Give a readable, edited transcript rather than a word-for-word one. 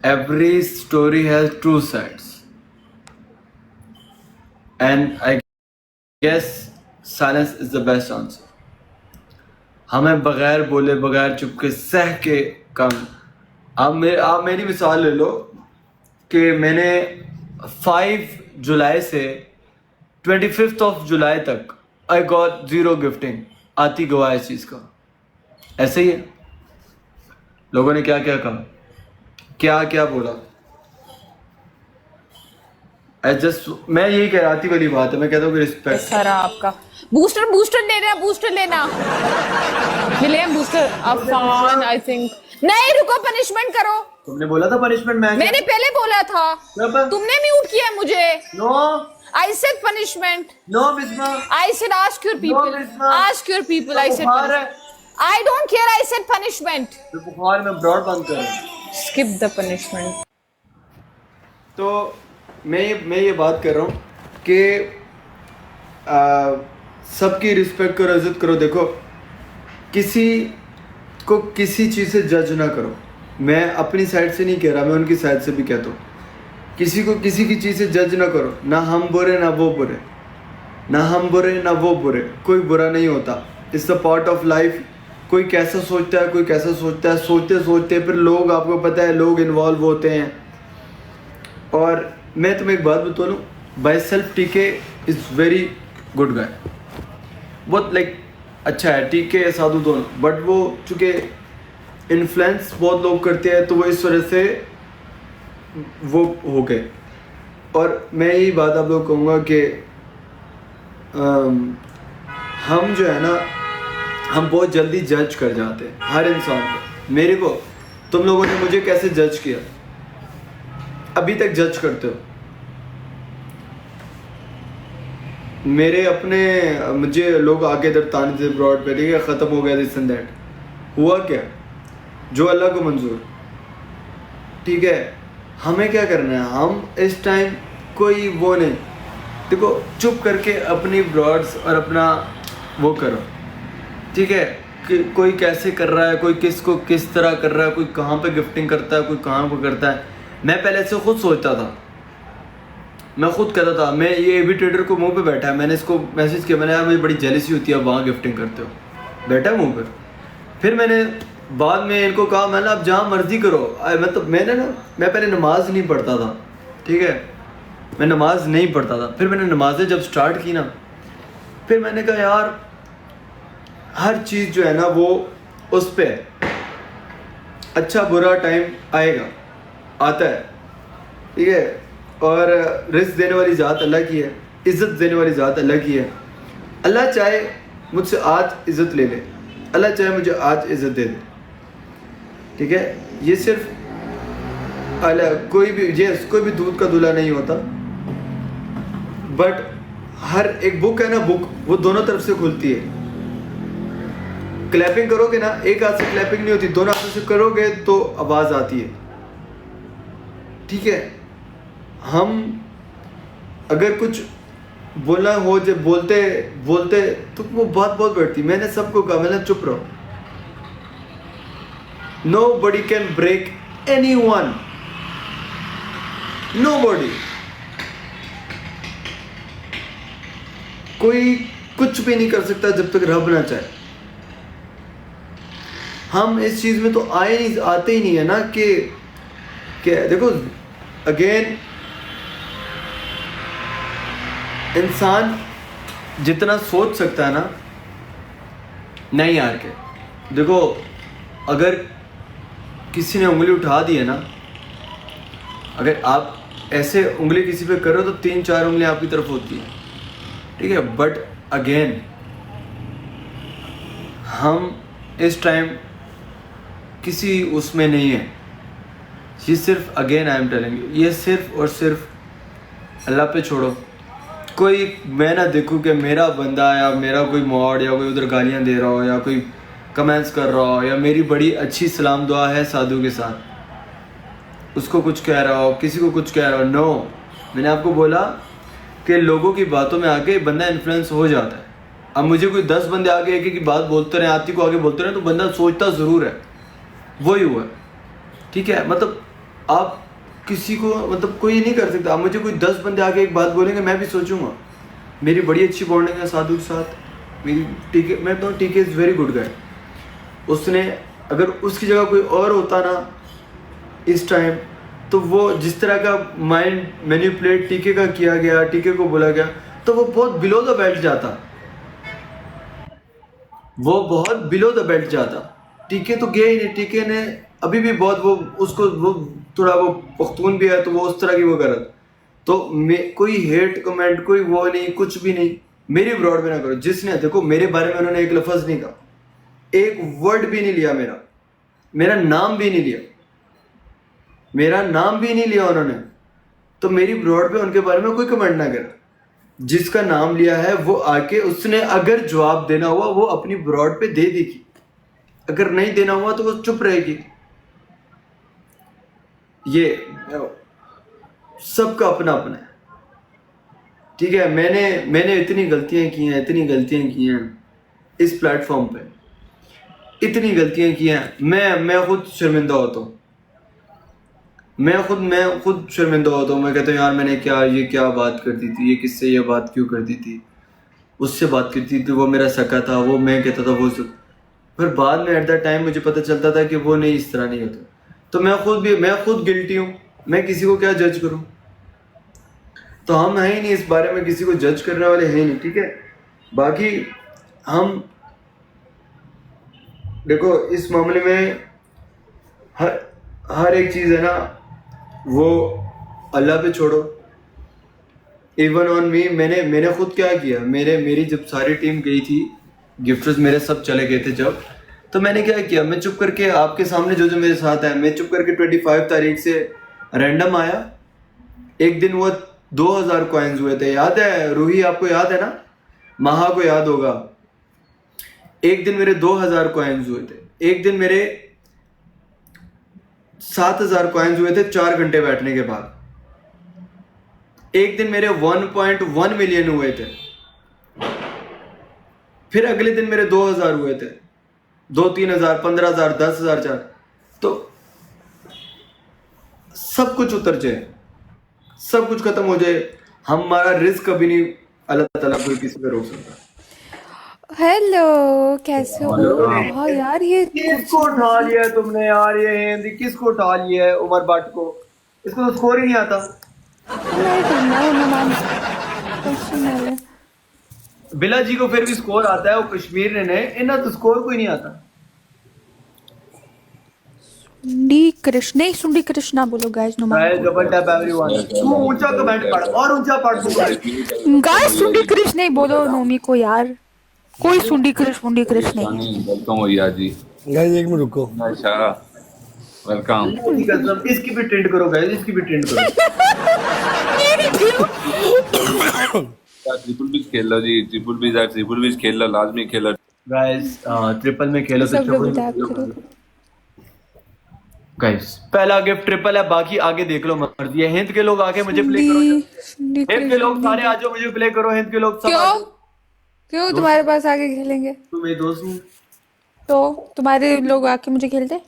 every story has two sides, and I guess silence is the best answer. हमें बगैर बोले बगैर चुप के सह के काम। आप मेरी मिसाल ले लो कि मैंने 5 जुलाई से 25 जुलाई तक आई गॉट 0 गिफ्टिंग। आती गवाह इस चीज़ का। ऐसे ही है, लोगों ने क्या क्या कहा, क्या क्या बोला। मैं यही कह रहा थी, वाली बात है, मैं कहता हूँ कि रिस्पेक्ट। सारा आपका बूस्टर लेना मिले बूस्टर अफान आई थिंक। नहीं रुको, पनिशमेंट करो। तुमने बोला था पनिशमेंट। मैंने पहले बोला था, तुमने म्यूट किया मुझे। No, I said punishment. No Bisma. I said ask your people. No, Bisma. Ask your people. I said punishment. I don't care. I said punishment. तो बुखार में ब्रॉड बंद करो। Skip the punishment. तो मैं ये बात कर रहा हूँ कि सबकी रिस्पेक्ट करो, इज्जत करो। देखो, किसी को किसी चीज़ से जज ना करो। मैं अपनी साइड से नहीं कह रहा, मैं उनकी साइड से भी कहता हूँ। किसी को किसी की चीज़ से जज ना करो। ना हम बुरे ना वो बुरे, ना हम बुरे ना वो बुरे। कोई बुरा नहीं होता। It's a part of life. कोई कैसा सोचता है, कोई कैसा सोचता है। सोचते सोचते फिर लोग, आपको पता है, लोग इन्वॉल्व होते हैं। और मैं तुम्हें एक बात बता दूँ, बाय सेल्फ टीके इज़ वेरी गुड गाय। बहुत अच्छा है टीके साधु दोनों, बट वो चूँकि इन्फ्लुएंस बहुत लोग करते हैं तो वो इस वजह से वो हो गए। और मैं यही बात आप लोग कहूँगा कि हम जो है ना, हम बहुत जल्दी जज कर जाते हैं हर इंसान को। मेरे को तुम लोगों ने मुझे कैसे जज किया, अभी तक जज करते हो। मेरे अपने मुझे लोग आगे इधर ताने थे ब्रॉड पे, ठीक है, ख़त्म हो गया दिस एंड दैट। हुआ क्या, जो अल्लाह को मंजूर, ठीक है। हमें क्या करना है, हम इस टाइम कोई वो नहीं। देखो, चुप करके अपनी ब्रॉड्स और अपना वो करो, ठीक है। कि कोई कैसे कर रहा है, कोई किसको किस तरह कर रहा है, कोई कहाँ पे गिफ्टिंग करता है, कोई कहाँ को करता है। मैं पहले से खुद सोचता था, मैं खुद कहता था। मैं ये एबी ट्रेडर को मुंह पे बैठा है, मैंने इसको मैसेज किया, मैंने यार मुझे बड़ी जेलसी होती है वहाँ गिफ्टिंग करते हो, बैठा मुंह पर। फिर मैंने बाद में इनको कहा, मैंने आप जहाँ मर्जी करो। मतलब मैं पहले नमाज नहीं पढ़ता था, ठीक है, मैं नमाज नहीं पढ़ता था। फिर मैंने नमाजें जब स्टार्ट की ना, फिर मैंने कहा यार हर चीज़ जो है ना वो उस पर अच्छा बुरा टाइम आएगा, आता है, ठीक है। और रिस्क देने वाली ज़ात अल्लाह की है, इज़्ज़त देने वाली ज़ात अल्लाह की है। अल्लाह चाहे मुझसे आज इज़्ज़त ले ले, अल्लाह चाहे मुझे आज इज़्ज़त दे दे, ठीक है। ये सिर्फ अल्लाह, कोई भी दूध का दूल्हा नहीं होता। बट हर एक बुक है ना, बुक वो दोनों तरफ से खुलती है। क्लैपिंग करोगे ना, एक हाथ से क्लैपिंग नहीं होती, दोनों हाथों से करोगे तो आवाज़ आती है, ठीक है। हम अगर कुछ बोलना हो, जब बोलते बोलते तो वो बात बहुत बढ़ती। मैंने सबको कहा, मैंने चुप रहो। Nobody can break anyone. Nobody. कोई कुछ भी नहीं कर सकता जब तक रब ना चाहे। हम इस चीज में तो आते ही नहीं है ना कि देखो, अगेन इंसान जितना सोच सकता है ना, नहीं यार के देखो, अगर किसी ने उंगली उठा दी है ना, अगर आप ऐसे उंगली किसी पे करो तो 3-4 उंगलियां आपकी तरफ होती हैं, ठीक है। बट अगेन हम इस टाइम किसी उसमें नहीं है। ये सिर्फ again I am telling you, ये सिर्फ और सिर्फ अल्लाह पे छोड़ो। कोई मैं ना देखूँ कि मेरा बंदा या मेरा कोई मॉड या कोई उधर गालियाँ दे रहा हो या कोई कमेंट्स कर रहा हो या मेरी बड़ी अच्छी सलाम दुआ है साधु के साथ, उसको कुछ कह रहा हो, किसी को कुछ कह रहा हो। नो, मैंने आपको बोला कि लोगों की बातों में आके बंदा इन्फ्लुएंस हो जाता है। अब मुझे कोई 10 बंदे आगे एक एक बात बोलते रहे, आती को आगे बोलते रहे, तो बंदा सोचता ज़रूर है। वही हुआ, ठीक है। मतलब आप किसी को मतलब कोई नहीं कर सकता। आप मुझे कोई 10 बंदे आके एक बात बोलेंगे, मैं भी सोचूंगा। मेरी बड़ी अच्छी बॉन्डिंग है साधु के साथ मेरी। टीके, मैं तो टीके इज़ वेरी गुड गाय। उसने अगर उसकी जगह कोई और होता ना इस टाइम, तो वो जिस तरह का माइंड मैनिपुलेट टीके का किया गया, टीके को बोला गया, तो वो बहुत बिलो द बेल्ट जाता, वो बहुत बिलो द बेल्ट जाता। टीके तो गया ही नहीं। टीके ने अभी भी बहुत वो उसको वो थोड़ा वो पख्तून भी है, तो वो उस तरह की वो कर। तो कोई हेट कमेंट, कोई वो नहीं, कुछ भी नहीं। मेरी ब्रॉड पे ना करो। जिसने देखो मेरे बारे में उन्होंने एक लफ्ज नहीं कहा, एक वर्ड भी नहीं लिया मेरा, मेरा नाम भी नहीं लिया, मेरा नाम भी नहीं लिया उन्होंने। तो मेरी ब्रॉड पे उनके बारे में कोई कमेंट ना करे। जिसका नाम लिया है वो आके उसने अगर जवाब देना हुआ वो अपनी ब्रॉड पे दे देगी, अगर नहीं देना हुआ तो वो चुप रहेगी। ये सबका अपना अपना है, ठीक है। मैंने इतनी गलतियां की हैं, इतनी गलतियां की हैं इस प्लेटफॉर्म पे, इतनी गलतियां की हैं। मैं खुद शर्मिंदा होता हूँ, मैं खुद शर्मिंदा होता हूँ। मैं कहता हूँ यार मैंने ये क्या बात कर दी थी, ये किससे ये बात क्यों कर दी थी, उससे बात करती थी, वो मेरा सका था, वो मैं कहता था वो सब। फिर बाद में एट द टाइम मुझे पता चलता था कि वो नहीं, इस तरह नहीं होता। तो मैं खुद गिल्टी हूँ, मैं किसी को क्या जज करूँ। तो हम है ही नहीं इस बारे में, किसी को जज करने वाले हैं नहीं, ठीक है। बाकी हम देखो इस मामले में हर एक चीज़ है ना, वो अल्लाह पे छोड़ो। इवन ऑन मी, मैंने खुद क्या किया, मेरी जब सारी टीम गई थी, गिफ्टर्स मेरे सब चले गए थे जब, तो मैंने क्या किया, मैं चुप करके आपके सामने जो मेरे साथ है, मैं चुप करके 25 तारीख से रैंडम आया। एक दिन वो 2000 कॉइन्स हुए थे, याद है रूही, आपको याद है ना, महा को याद होगा। एक दिन मेरे 2000 कॉइन्स हुए थे, एक दिन मेरे 7000 कॉइन्स हुए थे 4 घंटे बैठने के बाद। एक दिन मेरे 1.1 मिलियन हुए थे, फिर अगले दिन मेरे 2000 हुए थे, 2-3 हजार, 15,000, 10,000, 4। तो सब कुछ उतर जाए, सब कुछ खत्म हो जाए, हमारा रिस्क कभी नहीं अल्लाह ताला कोई किसी पे रोक सकता। हेलो, कैसे हो? हाँ यार, ये किसको उठा लिया है तुमने यार, ये हिंदी किसको उठा लिया है? उमर भट्ट को, इसको तो स्कोर ही नहीं आता। बिला जी को फिर भी स्कोर आता है, वो कश्मीर ने इन्हें तो स्कोर कोई नहीं आता। सुंडी कृष्णा बोलो guys. No guys double tap everyone, तू ऊंचा कमेंट पढ़ और ऊंचा पढ़ तू गाइस, सुंडी कृष्ण नहीं बोलो नोमी को यार, कोई सुंडी कृष्ण नहीं। वेलकम भैया जी। गाइस एक मिनट रुको। अच्छा वेलकम। कसम, इसकी भी ट्रेंड करो गाइस, इसकी भी ट्रेंड करो। ट्रिपल बीच खेल लो जी, ट्रिपल बीच खेल लो, लाजमी खेलो गाइस। ट्रिपल में खेलो तो सब लोग ट्रिपल टैप करो। गाइस पहला गिफ्ट ट्रिपल है, बाकी आगे देख लो मर्जी है। हिंद के लोग आके मुझे प्ले करो, हिंद के लोग सारे आ जाओ, मुझे प्ले करो, हिंद के लोग सब आ जाओ। क्यों तुम्हारे पास आके खेलेंगे? तू मेरे दोस्त नहीं? तो तुम्हारे लोग आके मुझे खेलते?